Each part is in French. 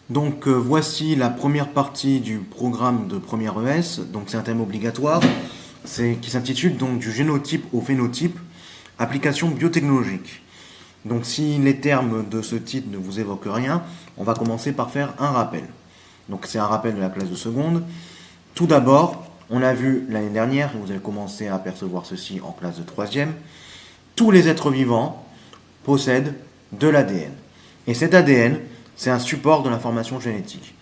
Donc voici la première partie du programme de première ES. Donc c'est un thème obligatoire qui s'intitule donc du génotype au phénotype, application biotechnologique. Donc si les termes de ce titre ne vous évoquent rien, on va commencer par faire un rappel. Donc c'est un rappel de la classe de seconde. Tout d'abord, on a vu l'année dernière, et vous avez commencé à apercevoir ceci en classe de troisième, tous les êtres vivants possèdent de l'ADN. Et cet ADN, c'est un support de l'information génétique.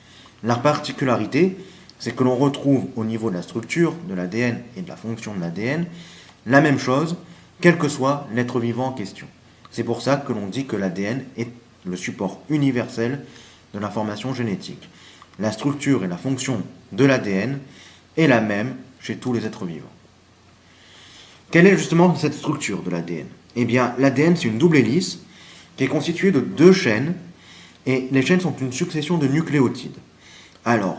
La particularité, c'est que l'on retrouve au niveau de la structure de l'ADN et de la fonction de l'ADN la même chose, quel que soit l'être vivant en question. C'est pour ça que l'on dit que l'ADN est le support universel de l'information génétique. La structure et la fonction de l'ADN est la même chez tous les êtres vivants. Quelle est justement cette structure de l'ADN? Eh bien, l'ADN, c'est une double hélice qui est constituée de deux chaînes, et les chaînes sont une succession de nucléotides. Alors,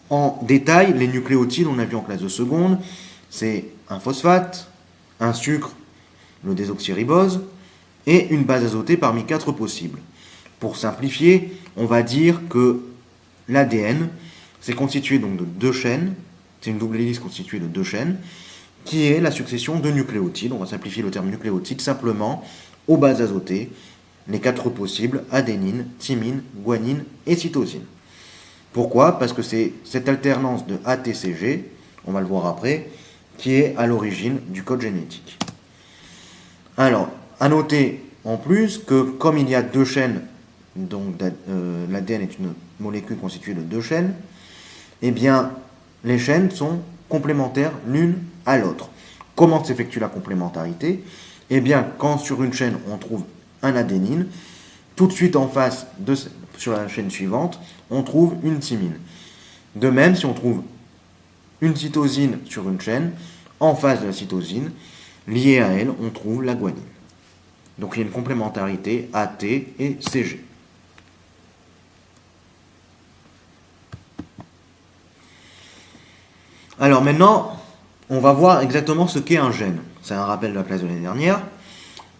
en détail, les nucléotides, on a vu en classe de seconde, c'est un phosphate, un sucre, le désoxyribose, et une base azotée parmi 4 possibles. Pour simplifier, on va dire que l'ADN, c'est constitué donc de deux chaînes, c'est une double hélice constituée de deux chaînes, qui est la succession de nucléotides. On va simplifier le terme nucléotide simplement aux bases azotées, les 4 possibles, adénine, thymine, guanine et cytosine. Pourquoi? Parce que c'est cette alternance de ATCG, on va le voir après, qui est à l'origine du code génétique. Alors, à noter en plus que comme il y a deux chaînes, donc l'ADN est une molécule constituée de deux chaînes, eh bien, les chaînes sont complémentaires l'une à l'autre. Comment s'effectue la complémentarité? Eh bien, quand sur une chaîne on trouve un adénine, tout de suite en face, sur la chaîne suivante, on trouve une thymine. De même, si on trouve une cytosine sur une chaîne, en face de la cytosine, liée à elle, on trouve la guanine. Donc il y a une complémentarité AT et CG. Alors maintenant, on va voir exactement ce qu'est un gène. C'est un rappel de la classe de l'année dernière.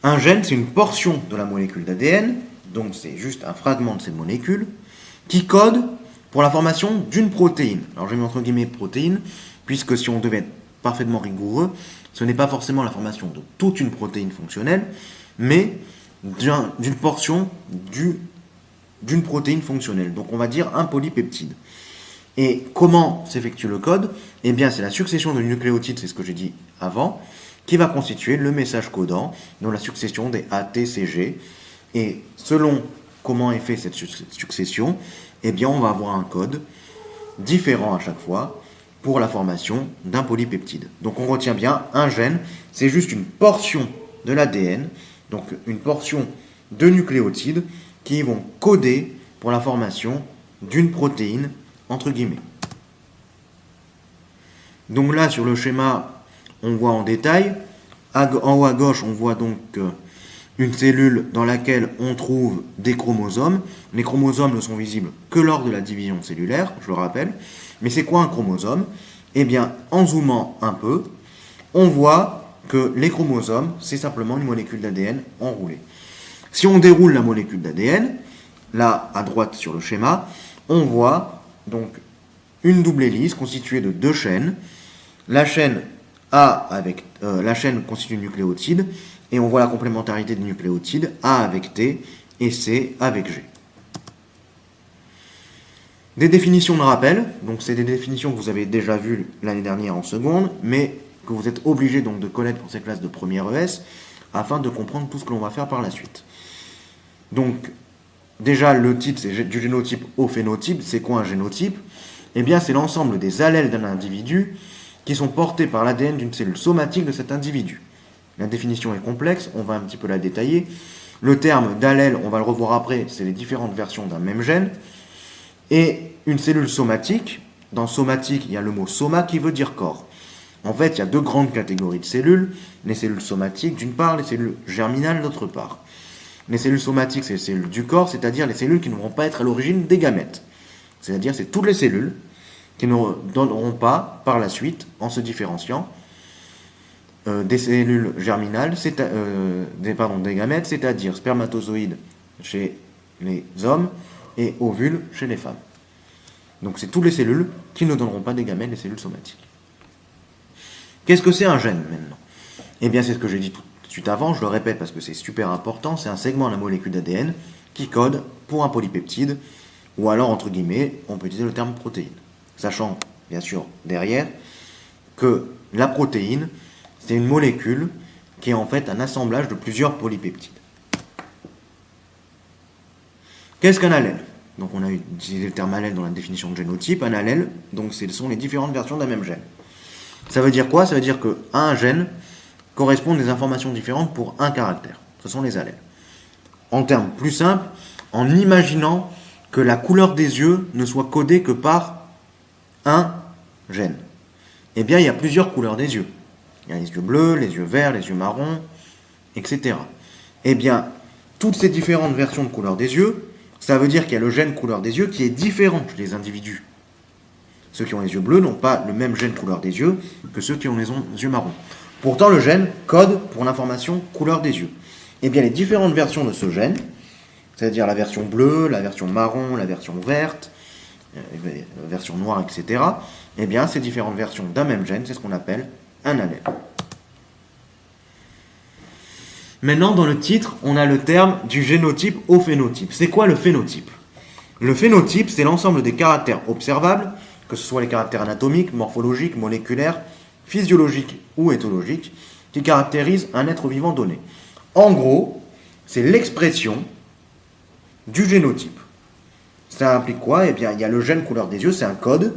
Un gène, c'est une portion de la molécule d'ADN, donc c'est juste un fragment de cette molécule, qui code pour la formation d'une protéine. Alors j'ai mis entre guillemets protéine, puisque si on devait être parfaitement rigoureux, ce n'est pas forcément la formation de toute une protéine fonctionnelle, mais d'une portion d'une protéine fonctionnelle. Donc on va dire un polypeptide. Et comment s'effectue le code? Eh bien c'est la succession de nucléotides, c'est ce que j'ai dit avant, qui va constituer le message codant dans la succession des ATCG. Et selon comment est fait cette succession, eh bien on va avoir un code différent à chaque fois pour la formation d'un polypeptide. Donc on retient bien, un gène, c'est juste une portion de l'ADN, donc une portion de nucléotides qui vont coder pour la formation d'une protéine, entre guillemets. Donc là, sur le schéma, on voit en détail. En haut à gauche, on voit donc une cellule dans laquelle on trouve des chromosomes. Les chromosomes ne sont visibles que lors de la division cellulaire, je le rappelle. Mais c'est quoi un chromosome? Eh bien, en zoomant un peu, on voit que les chromosomes, c'est simplement une molécule d'ADN enroulée. Si on déroule la molécule d'ADN, là à droite sur le schéma, on voit donc une double hélice constituée de deux chaînes. La chaîne la chaîne constitue le nucléotide, et on voit la complémentarité des nucléotides, A avec T et C avec G. Des définitions de rappel, donc c'est des définitions que vous avez déjà vues l'année dernière en seconde, mais que vous êtes obligé donc de connaître pour ces classes de première ES, afin de comprendre tout ce que l'on va faire par la suite. Donc, déjà le type, c'est du génotype au phénotype. C'est quoi un génotype? Eh bien, c'est l'ensemble des allèles d'un individu qui sont portés par l'ADN d'une cellule somatique de cet individu. La définition est complexe, on va un petit peu la détailler. Le terme d'allèle, on va le revoir après, c'est les différentes versions d'un même gène. Et une cellule somatique, dans somatique, il y a le mot soma qui veut dire corps. En fait, il y a deux grandes catégories de cellules. Les cellules somatiques d'une part, les cellules germinales d'autre part. Les cellules somatiques, c'est les cellules du corps, c'est-à-dire les cellules qui ne vont pas être à l'origine des gamètes. C'est-à-dire c'est toutes les cellules qui ne donneront pas par la suite, en se différenciant, des cellules germinales, des gamètes, c'est-à-dire spermatozoïdes chez les hommes et ovules chez les femmes. Donc c'est toutes les cellules qui ne donneront pas des gamètes, les cellules somatiques. Qu'est-ce que c'est un gène maintenant? Eh bien c'est ce que j'ai dit tout de suite avant, je le répète parce que c'est super important, c'est un segment de la molécule d'ADN qui code pour un polypeptide, ou alors entre guillemets, on peut utiliser le terme protéine. Sachant bien sûr derrière que la protéine, c'est une molécule qui est en fait un assemblage de plusieurs polypeptides. Qu'est-ce qu'un allèle? Donc on a utilisé le terme allèle dans la définition de génotype. Un allèle, donc ce sont les différentes versions d'un même gène. Ça veut dire quoi? Ça veut dire qu'à un gène correspondent des informations différentes pour un caractère. Ce sont les allèles. En termes plus simples, en imaginant que la couleur des yeux ne soit codée que par un gène. Eh bien, il y a plusieurs couleurs des yeux. Il y a les yeux bleus, les yeux verts, les yeux marrons, etc. Eh bien, toutes ces différentes versions de couleur des yeux, ça veut dire qu'il y a le gène couleur des yeux qui est différent chez les individus. Ceux qui ont les yeux bleus n'ont pas le même gène couleur des yeux que ceux qui ont les yeux marrons. Pourtant, le gène code pour l'information couleur des yeux. Eh bien, les différentes versions de ce gène, c'est-à-dire la version bleue, la version marron, la version verte, la version noire, etc., eh bien, ces différentes versions d'un même gène, c'est ce qu'on appelle un allèle. Maintenant, dans le titre, on a le terme du génotype au phénotype. C'est quoi le phénotype? Le phénotype, c'est l'ensemble des caractères observables, que ce soit les caractères anatomiques, morphologiques, moléculaires, physiologiques ou éthologiques, qui caractérisent un être vivant donné. En gros, c'est l'expression du génotype. Ça implique quoi? Eh bien, il y a le gène couleur des yeux, c'est un code.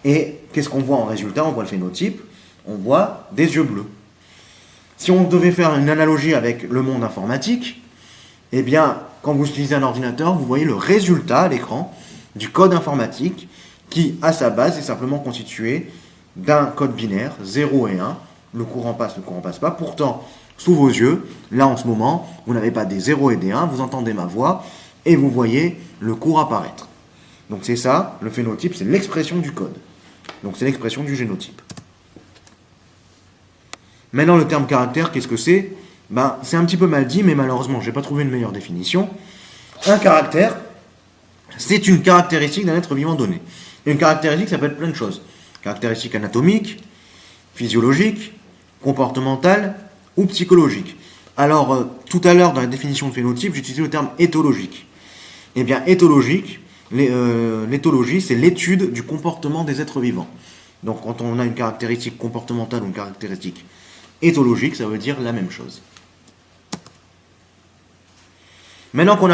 Et qu'est-ce qu'on voit en résultat? On voit le phénotype, on voit des yeux bleus. Si on devait faire une analogie avec le monde informatique, eh bien, quand vous utilisez un ordinateur, vous voyez le résultat à l'écran du code informatique qui, à sa base, est simplement constitué d'un code binaire, 0 et 1. Le courant passe pas. Pourtant, sous vos yeux, là en ce moment, vous n'avez pas des 0 et des 1, vous entendez ma voix et vous voyez le cours apparaître. Donc c'est ça, le phénotype, c'est l'expression du code. Donc c'est l'expression du génotype. Maintenant, le terme caractère, qu'est-ce que c'est? Ben, c'est un petit peu mal dit, mais malheureusement, je n'ai pas trouvé une meilleure définition. Un caractère, c'est une caractéristique d'un être vivant donné. Et une caractéristique, ça peut être plein de choses. Caractéristiques anatomiques, physiologiques, comportementales ou psychologiques. Alors, tout à l'heure, dans la définition de phénotype, j'ai utilisé le terme éthologique. Eh bien, éthologique, l'éthologie, c'est l'étude du comportement des êtres vivants. Donc, quand on a une caractéristique comportementale ou une caractéristique éthologique, ça veut dire la même chose. Maintenant qu'on a